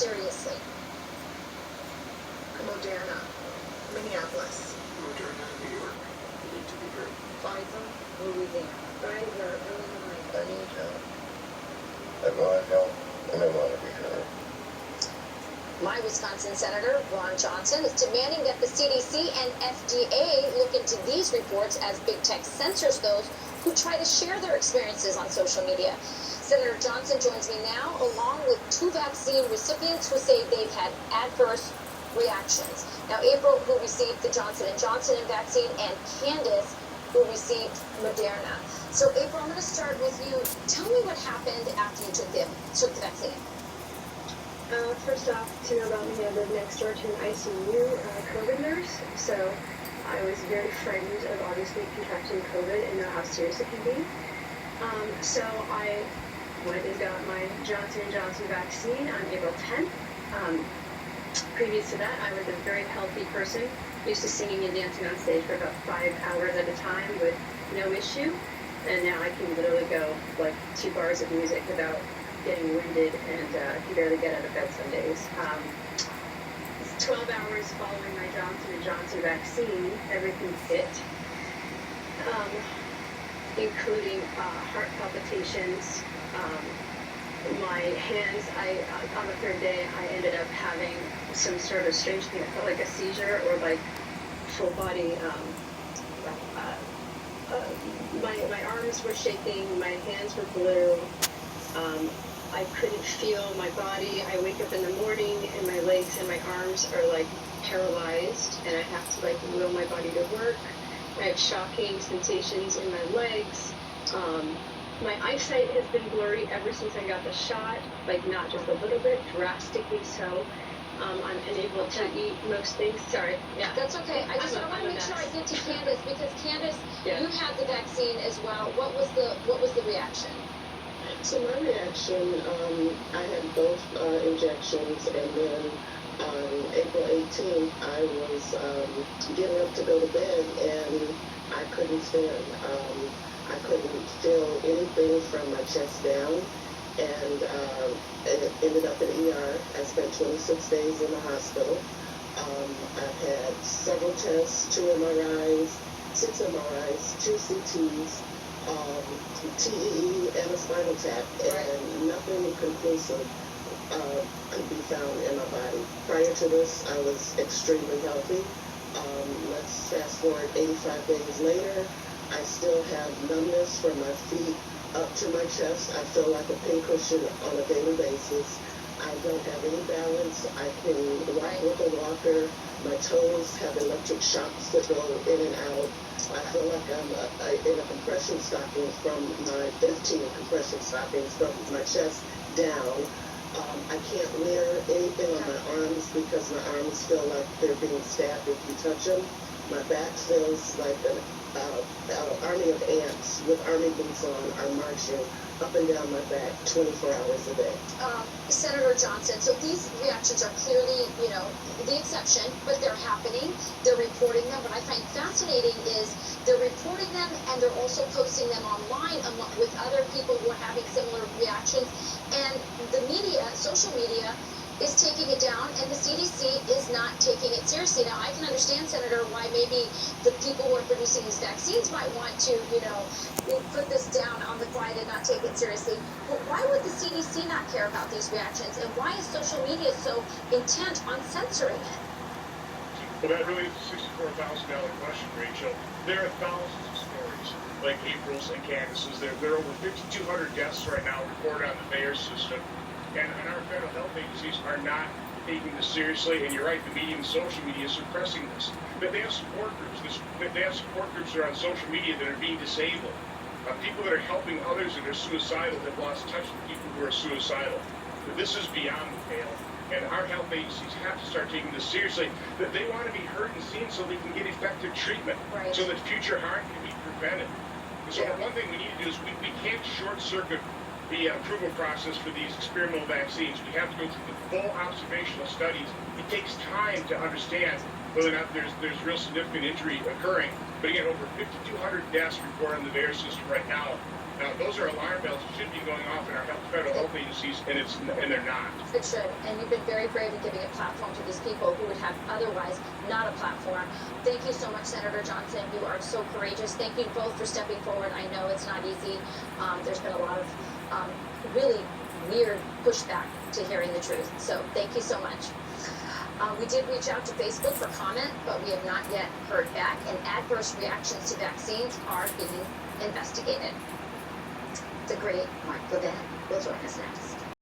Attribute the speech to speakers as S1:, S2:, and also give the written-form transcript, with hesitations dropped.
S1: seriously?
S2: Moderna, Minneapolis.
S3: Moderna, New York. You need to be heard.
S1: Pfizer, Louisiana. Pfizer, Illinois.
S4: I need help. I want help, and I want to be heard.
S1: My Wisconsin Senator, Ron Johnson, is demanding that the CDC and FDA look into these reports as big tech censors those who try to share their experiences on social media. Senator Johnson joins me now, along with 2 vaccine recipients who say they've had adverse reactions. Now, April, who received the Johnson & Johnson vaccine, and Candace, who received Moderna. So, April, I'm going to start with you. Tell me what happened after you took the vaccine.
S5: First off, to know about me, I live next door to an ICU COVID nurse, so I was very frightened of obviously contracting COVID and know how serious it can be. So I went and got my Johnson & Johnson vaccine on April 10th. Previous to that, I was a very healthy person, used to singing and dancing on stage for about 5 hours at a time with no issue, and now I can literally go like 2 bars of music without getting winded and can barely get out of bed some days. 12 hours following my Johnson & Johnson vaccine, everything hit, including heart palpitations. My hands, on the 3rd day, I ended up having some sort of strange thing that felt like a seizure or like full body. My arms were shaking, my hands were blue. I couldn't feel my body. I wake up in the morning and my legs and my arms are like paralyzed and I have to like will my body to work. I have shocking sensations in my legs. My eyesight has been blurry ever since I got the shot, like not just a little bit, drastically so. I'm unable to eat most things. Sorry.
S1: Yeah, that's okay. I want to make sure I get to Candace, because Candace,
S5: Yeah.
S1: you had the vaccine as well. What was the reaction?
S6: So my reaction, I had both injections, and then on April 18th, I was getting up to go to bed, and I couldn't stand. I couldn't feel anything from my chest down, and it ended up in ER. I spent 26 days in the hospital. I've had several tests, 2 MRIs, 6 MRIs, 2 CTs, TEE, and a spinal tap, and nothing conclusive could be found in my body. Prior to this, I was extremely healthy. Let's fast forward 85 days later. I still have numbness from my feet up to my chest. I feel like a pincushion on a daily basis. I don't have any balance. I can walk with a walker. My toes have electric shocks that go in and out. I feel like I'm in a compression stocking from my 15 compression stockings from my chest down. I can't wear anything on my arms because my arms feel like they're being stabbed if you touch them. My back feels like an army of ants with army boots on are marching up and down my back 24 hours a day.
S1: Senator Johnson, so these reactions are clearly, the exception, but they're happening. They're reporting them. What I find fascinating is they're reporting them and they're also posting them online with other people who are having similar reactions. And the media, social media, is taking it down, and the CDC is not taking it seriously. Now, I can understand, Senator, why maybe the people who are producing these vaccines might want to, put this down on the quiet and not take it seriously. But why would the CDC not care about these reactions, and why is social media so intent on censoring it?
S7: Well, that really is a $64,000 question, Rachel. There are thousands of stories like April's and Candace's. There are over 5,200 deaths right now reported on the Bayer system. And our federal health agencies are not taking this seriously, and you're right, the media and social media is suppressing this. But they have support groups. They have support groups that are on social media that are being disabled. People that are helping others that are suicidal have lost touch with people who are suicidal. But this is beyond the pale, and our health agencies have to start taking this seriously. That they want to be heard and seen so they can get effective treatment, so that future harm can be prevented. So one thing we need to do is we can't short-circuit the approval process for these experimental vaccines. We have to go through the full observational studies. It takes time to understand whether or not there's real significant injury occurring. But again, over 5,200 deaths reported on the Bayer system right now. Now, those are alarm bells that should be going off in our federal health agencies, and they're not.
S1: It should, and you've been very brave in giving a platform to these people who would have otherwise not a platform. Thank you so much, Senator Johnson. You are so courageous. Thank you both for stepping forward. I know it's not easy. There's been a lot of really weird pushback to hearing the truth. So thank you so much. We did reach out to Facebook for comment, but we have not yet heard back, and adverse reactions to vaccines are being investigated. The great Mark Levin will join us next.